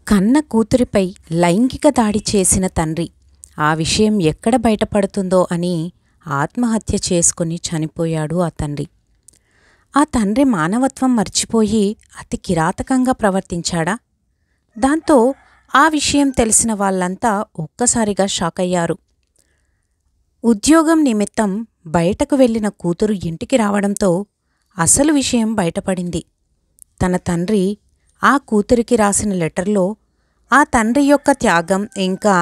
కన్న కూతురిపై లైంగిక దాడి చేసిన తండ్రి ఆ విషయం ఎక్కడ బయటపడుతుందో అని ఆత్మహత్య చేసుకుని చనిపోయాడు ఆ తండ్రి. ఆ తండ్రి మానవత్వం మర్చిపోయి అతి కిరాతకంగా ప్రవర్తించాడా? దాంతో ఆ విషయం తెలిసిన వాళ్ళంతా ఒక్కసారిగా షాకయ్యారు. ఉద్యోగం నిమిత్తం బయటకు వెళ్లిన కూతురు ఇంటికి రావడంతో అసలు విషయం బయటపడింది. తన తండ్రి ఆ కూతురికి రాసిన లెటర్లో ఆ తండ్రి యొక్క త్యాగం ఇంకా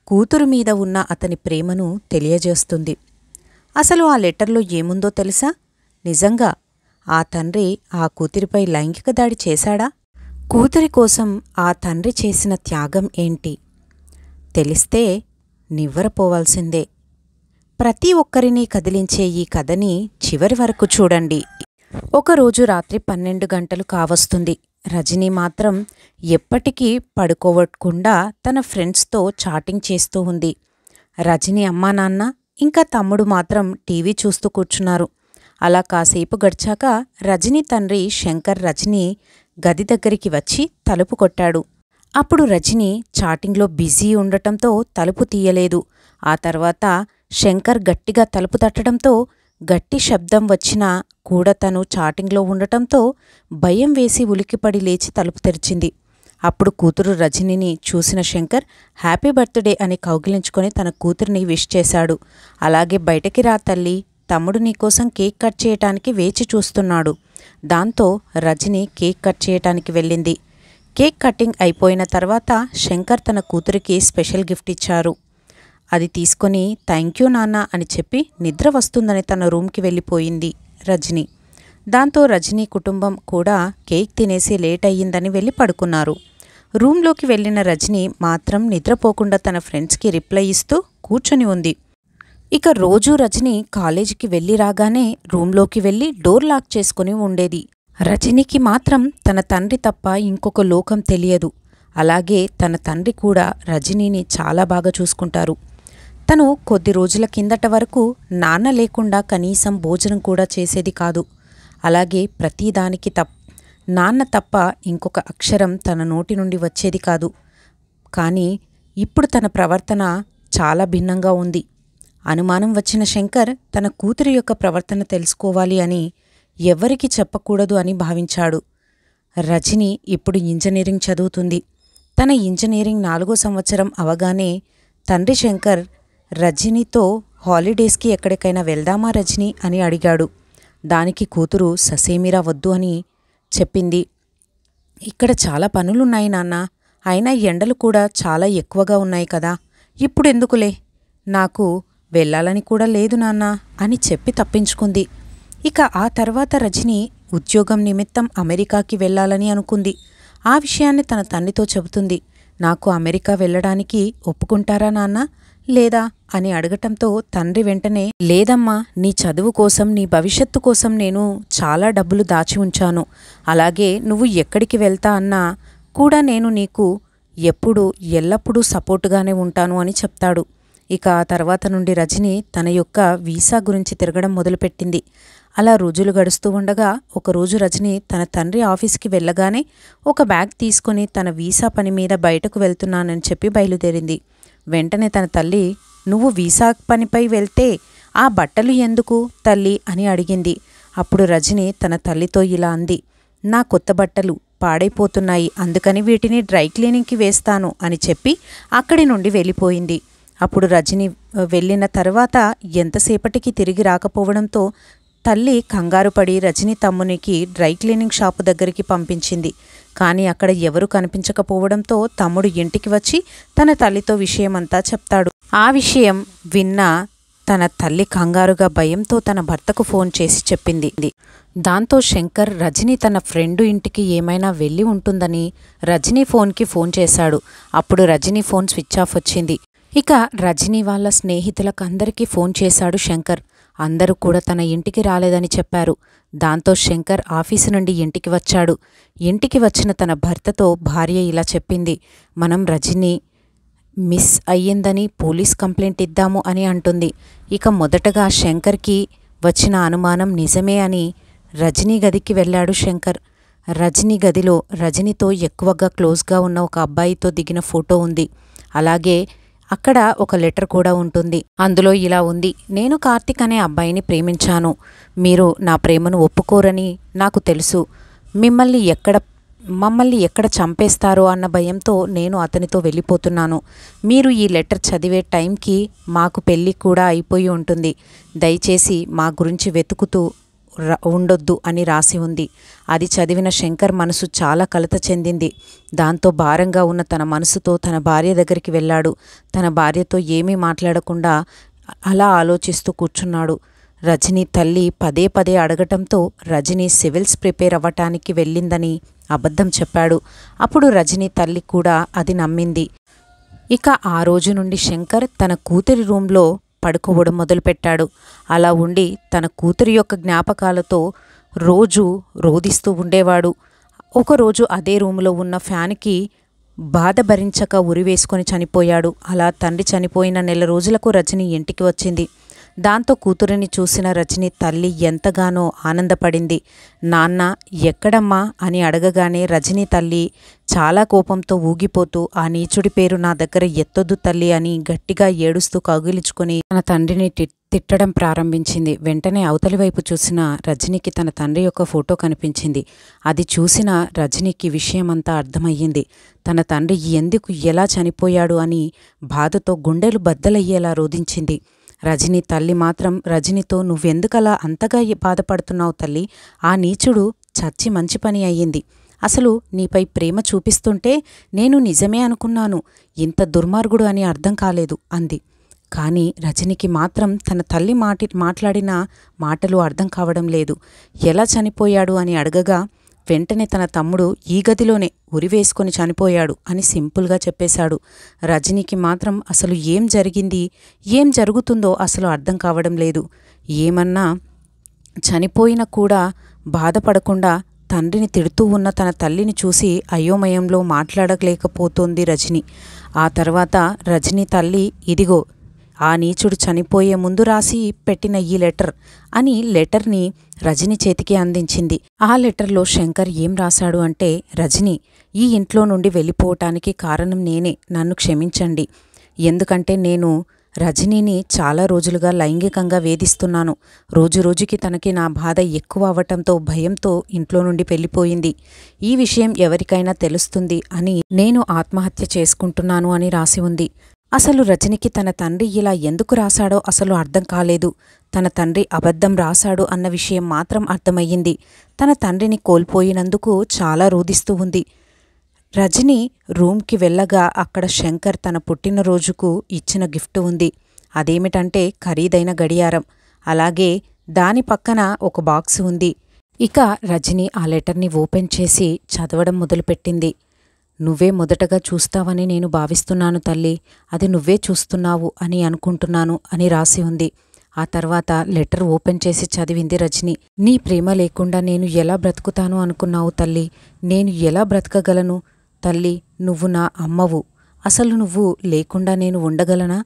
కూతురు మీద ఉన్న అతని ప్రేమను తెలియజేస్తుంది. అసలు ఆ లెటర్లో ఏముందో తెలుసా? నిజంగా ఆ తండ్రి ఆ కూతురిపై లైంగిక దాడి చేశాడా? కూతురి కోసం ఆ తండ్రి చేసిన త్యాగం ఏంటి? తెలిస్తే నివ్వెరపోవాల్సిందే. ప్రతి ఒక్కరినీ కదిలించే ఈ కథని చివరి వరకు చూడండి. ఒకరోజు రాత్రి 12 గంటలు కావస్తుంది. రజనీ మాత్రం ఎప్పటికీ పడుకోవకుండా తన ఫ్రెండ్స్తో చాటింగ్ చేస్తూ ఉంది. రజనీ అమ్మా నాన్న ఇంకా తమ్ముడు మాత్రం టీవీ చూస్తూ కూర్చున్నారు. అలా కాసేపు గడిచాక రజనీ తండ్రి శంకర్ రజనీ గది దగ్గరికి వచ్చి తలుపు కొట్టాడు. అప్పుడు రజనీ చాటింగ్లో బిజీ ఉండటంతో తలుపు తీయలేదు. ఆ తర్వాత శంకర్ గట్టిగా తలుపు తట్టడంతో గట్టి శబ్దం వచ్చినా కూడా తను చాటింగ్లో ఉండటంతో భయం వేసి ఉలిక్కిపడి లేచి తలుపు తెరిచింది. అప్పుడు కూతురు రజనీని చూసిన శంకర్ హ్యాపీ బర్త్డే అని కౌగిలించుకొని తన కూతురిని విష్ చేశాడు. అలాగే బయటకి రా తల్లి, తమ్ముడు నీకోసం కేక్ కట్ చేయటానికి వేచి చూస్తున్నాడు. దాంతో రజనీ కేక్ కట్ చేయటానికి వెళ్ళింది. కేక్ కటింగ్ అయిపోయిన తర్వాత శంకర్ తన కూతురికి స్పెషల్ గిఫ్ట్ ఇచ్చారు. అది తీసుకొని థ్యాంక్యూ నాన్న అని చెప్పి నిద్ర వస్తుందని తన రూమ్కి వెళ్ళిపోయింది రజనీ. దాంతో రజనీ కుటుంబం కూడా కేక్ తినేసి లేట్ అయ్యిందని వెళ్ళి పడుకున్నారు. రూంలోకి వెళ్ళిన రజనీ మాత్రం నిద్రపోకుండా తన ఫ్రెండ్స్కి రిప్లై ఇస్తూ కూర్చొని ఉంది. ఇక రోజూ రజనీ కాలేజీకి వెళ్ళి రాగానే రూంలోకి వెళ్ళి డోర్ లాక్ చేసుకుని ఉండేది. రజనీకి మాత్రం తన తండ్రి తప్ప ఇంకొక లోకం తెలియదు. అలాగే తన తండ్రి కూడా రజనీని చాలా బాగా చూసుకుంటారు. తను కొద్ది రోజుల కిందట వరకు నాన్న లేకుండా కనీసం భోజనం కూడా చేసేది కాదు. అలాగే ప్రతిదానికి నాన్న తప్ప ఇంకొక అక్షరం తన నోటి నుండి వచ్చేది కాదు. కానీ ఇప్పుడు తన ప్రవర్తన చాలా భిన్నంగా ఉంది. అనుమానం వచ్చిన శంకర్ తన కూతురి యొక్క ప్రవర్తన తెలుసుకోవాలి అని ఎవ్వరికీ చెప్పకూడదు అని భావించాడు. రజనీ ఇప్పుడు ఇంజనీరింగ్ చదువుతుంది. తన ఇంజనీరింగ్ 4వ సంవత్సరం అవగానే తండ్రి శంకర్ రజనీతో హాలిడేస్కి ఎక్కడికైనా వెళ్దామా రజనీ అని అడిగాడు. దానికి కూతురు ససేమిరా వద్దు అని చెప్పింది. ఇక్కడ చాలా పనులున్నాయి నాన్న, అయినా ఎండలు కూడా చాలా ఎక్కువగా ఉన్నాయి కదా, ఇప్పుడెందుకులే, నాకు వెళ్ళాలని కూడా లేదు నాన్న అని చెప్పి తప్పించుకుంది. ఇక ఆ తర్వాత రజనీ ఉద్యోగం నిమిత్తం అమెరికాకి వెళ్ళాలని అనుకుంది. ఆ విషయాన్ని తన తండ్రితో చెబుతుంది. నాకు అమెరికా వెళ్ళడానికి ఒప్పుకుంటారా నాన్న లేదా అని అడగటంతో తండ్రి వెంటనే లేదమ్మా, నీ చదువు కోసం నీ భవిష్యత్తు కోసం నేను చాలా డబ్బులు దాచి ఉంచాను. అలాగే నువ్వు ఎక్కడికి వెళ్తా అన్నా కూడా నేను నీకు ఎల్లప్పుడూ సపోర్టుగానే ఉంటాను అని చెప్తాడు. ఇక ఆ తర్వాత నుండి రజనీ తన యొక్క వీసా గురించి తిరగడం మొదలుపెట్టింది. అలా రోజులు గడుస్తూ ఉండగా ఒకరోజు రజనీ తన తండ్రి ఆఫీస్కి వెళ్ళగానే ఒక బ్యాగ్ తీసుకుని తన వీసా పని మీద బయటకు వెళ్తున్నానని చెప్పి బయలుదేరింది. వెంటనే తన తల్లి, నువ్వు వీసా పనిపై వెళ్తే ఆ బట్టలు ఎందుకు తల్లి అని అడిగింది. అప్పుడు రజనీ తన తల్లితో ఇలా అంది, నా కొత్త బట్టలు పాడైపోతున్నాయి, అందుకని వీటిని డ్రై క్లీనింగ్కి వేస్తాను అని చెప్పి అక్కడి నుండి వెళ్ళిపోయింది. అప్పుడు రజనీ వెళ్ళిన తర్వాత ఎంతసేపటికి తిరిగి రాకపోవడంతో తల్లి కంగారుపడి రజనీ తమ్మునికి డ్రై క్లీనింగ్ షాపు దగ్గరికి పంపించింది. కానీ అక్కడ ఎవరూ కనిపించకపోవడంతో తమ్ముడు ఇంటికి వచ్చి తన తల్లితో విషయమంతా చెప్తాడు. ఆ విషయం విన్న తన తల్లి కంగారుగా భయంతో తన భర్తకు ఫోన్ చేసి చెప్పింది. దాంతో శంకర్ రజనీ తన ఫ్రెండు ఇంటికి ఏమైనా వెళ్ళి ఉంటుందని రజనీ ఫోన్కి ఫోన్ చేశాడు. అప్పుడు రజనీ ఫోన్ స్విచ్ ఆఫ్ వచ్చింది. ఇక రజనీ వాళ్ళ స్నేహితులకందరికీ ఫోన్ చేశాడు శంకర్. అందరూ కూడా తన ఇంటికి రాలేదని చెప్పారు. దాంతో శంకర్ ఆఫీసు నుండి ఇంటికి వచ్చాడు. ఇంటికి వచ్చిన తన భర్తతో భార్య ఇలా చెప్పింది, మనం రజనీ మిస్ అయ్యిందని పోలీస్ కంప్లైంట్ ఇద్దాము అని అంటుంది. ఇక మొదటగా శంకర్కి వచ్చిన అనుమానం నిజమే అని రజనీ గదికి వెళ్ళాడు శంకర్. రజని గదిలో రజనితో ఎక్కువగా క్లోజ్గా ఉన్న ఒక అబ్బాయితో దిగిన ఫోటో ఉంది. అలాగే అక్కడ ఒక లెటర్ కూడా ఉంటుంది. అందులో ఇలా ఉంది: నేను కార్తిక్ అనే అబ్బాయిని ప్రేమించాను. మీరు నా ప్రేమను ఒప్పుకోరని నాకు తెలుసు. మమ్మల్ని ఎక్కడ చంపేస్తారో అన్న భయంతో నేను అతనితో వెళ్ళిపోతున్నాను. మీరు ఈ లెటర్ చదివే టైంకి మాకు పెళ్ళి కూడా అయిపోయి ఉంటుంది. దయచేసి మా గురించి వెతుకుతూ ఉండొద్దు అని రాసి ఉంది. అది చదివిన శంకర్ మనసు చాలా కలత చెందింది. దాంతో భారంగా ఉన్న తన మనసుతో తన భార్య దగ్గరికి వెళ్ళాడు. తన భార్యతో ఏమీ మాట్లాడకుండా అలా ఆలోచిస్తూ కూర్చున్నాడు. రజని తల్లి పదే పదే అడగటంతో రజని సివిల్స్ ప్రిపేర్ అవ్వటానికి వెళ్ళిందని అబద్ధం చెప్పాడు. అప్పుడు రజని తల్లి కూడా అది నమ్మింది. ఇక ఆ రోజు నుండి శంకర్ తన కూతురి రూంలో పడుకోవడం మొదలుపెట్టాడు. అలా ఉండి తన కూతురి యొక్క జ్ఞాపకాలతో రోజు రోదిస్తూ ఉండేవాడు. ఒకరోజు అదే రూములో ఉన్న ఫ్యాన్కి బాధ భరించక ఉరివేసుకొని చనిపోయాడు. అలా తండ్రి చనిపోయిన నెల రోజులకు రజని ఇంటికి వచ్చింది. దాంతో కూతురిని చూసిన రజని తల్లి ఎంతగానో ఆనందపడింది. నాన్న ఎక్కడమ్మా అని అడగగానే రజని తల్లి చాలా కోపంతో ఊగిపోతూ, ఆ నీచుడి పేరు నా దగ్గర ఎత్తొద్దు తల్లి అని గట్టిగా ఏడుస్తూ కౌగిలించుకొని తన తండ్రిని తిట్టడం ప్రారంభించింది. వెంటనే అవతలి వైపు చూసిన రజనికి తన తండ్రి యొక్క ఫోటో కనిపించింది. అది చూసిన రజనికి విషయమంతా అర్థమయ్యింది. తన తండ్రి ఎందుకు ఎలా చనిపోయాడు అని బాధతో గుండెలు బద్దలయ్యేలా రోదించింది. రజని తల్లి మాత్రం రజనితో, నువ్వెందుకలా అంతగా బాధపడుతున్నావు తల్లి? ఆ నీచుడు చచ్చి మంచి పని అయ్యింది. అసలు నీపై ప్రేమ చూపిస్తుంటే నేను నిజమే అనుకున్నాను. ఇంత దుర్మార్గుడు అని అర్థం కాలేదు అంది. కానీ రజనికి మాత్రం తన తల్లి మాట్లాడిన మాటలు అర్థం కావడం లేదు. ఎలా చనిపోయాడు అని అడగగా వెంటనే తన తమ్ముడు ఈ గదిలోనే ఉరివేసుకొని చనిపోయాడు అని సింపుల్గా చెప్పేశాడు. రజనికి మాత్రం అసలు ఏం జరిగింది, ఏం జరుగుతుందో అసలు అర్థం కావడం లేదు. ఏమన్నా చనిపోయినా కూడా బాధపడకుండా తండ్రిని తిడుతూ ఉన్న తన తల్లిని చూసి అయోమయంలో మాట్లాడలేకపోతోంది రజని. ఆ తర్వాత రజని తల్లి, ఇదిగో ఆ నీచుడు చనిపోయే ముందు రాసి పెట్టిన ఈ లెటర్ అని లెటర్ని రజని చేతికి అందించింది. ఆ లెటర్లో శంకర్ ఏం రాశాడు అంటే, రజని, ఈ ఇంట్లో నుండి వెళ్ళిపోవటానికి కారణం నేనే, నన్ను క్షమించండి. ఎందుకంటే నేను రజనీని చాలా రోజులుగా లైంగికంగా వేధిస్తున్నాను. రోజురోజుకి తనకి నా బాధ ఎక్కువ అవ్వటంతో భయంతో ఇంట్లో నుండి వెళ్ళిపోయింది. ఈ విషయం ఎవరికైనా తెలుస్తుంది అని నేను ఆత్మహత్య చేసుకుంటున్నాను అని రాసి ఉంది. అసలు రజనికి తన తండ్రి ఇలా ఎందుకు రాశాడో అసలు అర్థం కాలేదు. తన తండ్రి అబద్ధం రాశాడు అన్న విషయం మాత్రం అర్థమయ్యింది. తన తండ్రిని కోల్పోయినందుకు చాలా రోదిస్తూ ఉంది. రజని రూమ్కి వెళ్ళగా అక్కడ శంకర్ తన పుట్టినరోజుకు ఇచ్చిన గిఫ్ట్ ఉంది. అదేమిటంటే ఖరీదైన గడియారం. అలాగే దాని పక్కన ఒక బాక్స్ ఉంది. ఇక రజని ఆ లెటర్ని ఓపెన్ చేసి చదవడం మొదలుపెట్టింది. నువ్వే మొదటగా చూస్తావని నేను భావిస్తున్నాను తల్లి. అది నువ్వే చూస్తున్నావు అని అనుకుంటున్నాను అని రాసి ఉంది. ఆ తర్వాత లెటర్ ఓపెన్ చేసి చదివింది రజని. నీ ప్రేమ లేకుండా నేను ఎలా బ్రతుకుతాను అనుకున్నావు తల్లి? నేను ఎలా బ్రతకగలను తల్లి? నువ్వు నా అమ్మవు. అసలు నువ్వు లేకుండా నేను ఉండగలనా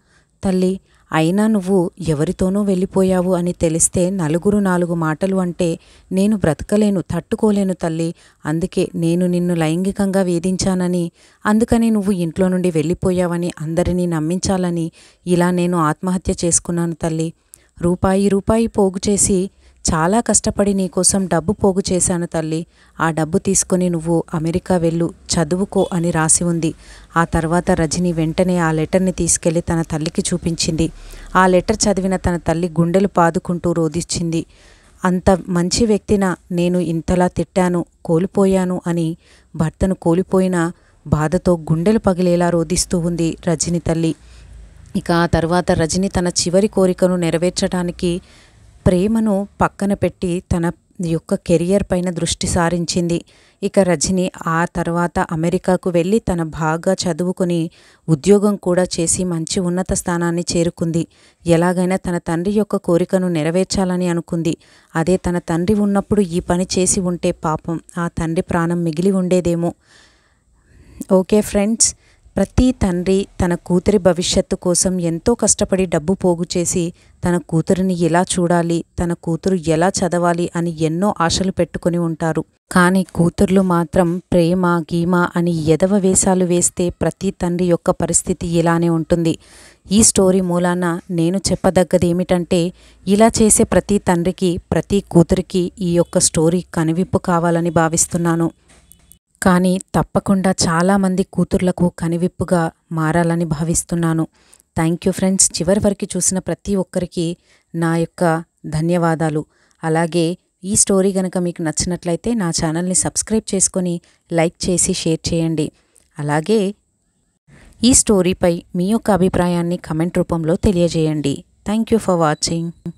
తల్లి? అయినా నువ్వు ఎవరితోనో వెళ్ళిపోయావు అని తెలిస్తే నలుగురు నాలుగు మాటలు అంటే నేను బ్రతకలేను, తట్టుకోలేను తల్లి. అందుకే నేను నిన్ను లైంగికంగా వేధించానని, అందుకని నువ్వు ఇంట్లో నుండి వెళ్ళిపోయావని అందరినీ నమ్మించాలని ఇలా నేను ఆత్మహత్య చేసుకున్నాను తల్లి. రూపాయి పోగు చేసి చాలా కష్టపడి నీకోసం డబ్బు పోగు చేశాను తల్లి. ఆ డబ్బు తీసుకుని నువ్వు అమెరికా వెళ్ళు, చదువుకో అని రాసి ఉంది. ఆ తర్వాత రజని వెంటనే ఆ లెటర్ని తీసుకెళ్లి తన తల్లికి చూపించింది. ఆ లెటర్ చదివిన తన తల్లి గుండెలు పాదుకుంటూ రోదిచ్చింది. అంత మంచి వ్యక్తిన నేను ఇంతలా తిట్టాను, కోల్పోయాను అని భర్తను కోల్పోయిన బాధతో గుండెలు పగిలేలా రోదిస్తూ ఉంది రజని తల్లి. ఇక ఆ తర్వాత రజని తన చివరి కోరికను నెరవేర్చడానికి ప్రేమను పక్కన పెట్టి తన యొక్క కెరియర్ పైన దృష్టి సారించింది. ఇక రజని ఆ తర్వాత అమెరికాకు వెళ్ళి తన బాగా చదువుకుని ఉద్యోగం కూడా చేసి మంచి ఉన్నత స్థానాన్ని చేరుకుంది. ఎలాగైనా తన తండ్రి యొక్క కోరికను నెరవేర్చాలని అనుకుంది. అదే తన తండ్రి ఉన్నప్పుడు ఈ పని చేసి ఉంటే పాపం ఆ తండ్రి ప్రాణం మిగిలి ఉండేదేమో. ఓకే ఫ్రెండ్స్, ప్రతి తండ్రి తన కూతురి భవిష్యత్తు కోసం ఎంతో కష్టపడి డబ్బు పోగు చేసి తన కూతురిని ఎలా చూడాలి, తన కూతురు ఎలా చదవాలి అని ఎన్నో ఆశలు పెట్టుకుని ఉంటారు. కానీ కూతుర్లు మాత్రం ప్రేమ గీమ అని ఎదవ వేషాలు వేస్తే ప్రతి తండ్రి యొక్క పరిస్థితి ఇలానే ఉంటుంది. ఈ స్టోరీ మూలాన నేను చెప్పదగ్గది ఏమిటంటే, ఇలా చేసే ప్రతి తండ్రికి ప్రతి కూతురికి ఈ యొక్క స్టోరీ కనువిప్పు కావాలని భావిస్తున్నాను. కానీ తప్పకుండా చాలామంది కూతుర్లకు కనువిప్పుగా మారాలని భావిస్తున్నాను. Thank you friends. చివరి వరకు చూసిన ప్రతి ఒక్కరికి నా యొక్క ధన్యవాదాలు. అలాగే ఈ స్టోరీ కనుక మీకు నచ్చినట్లయితే నా ఛానల్ని సబ్స్క్రైబ్ చేసుకొని లైక్ చేసి షేర్ చేయండి. అలాగే ఈ స్టోరీపై మీ యొక్క అభిప్రాయాన్ని కమెంట్ రూపంలో తెలియజేయండి. Thank you for watching.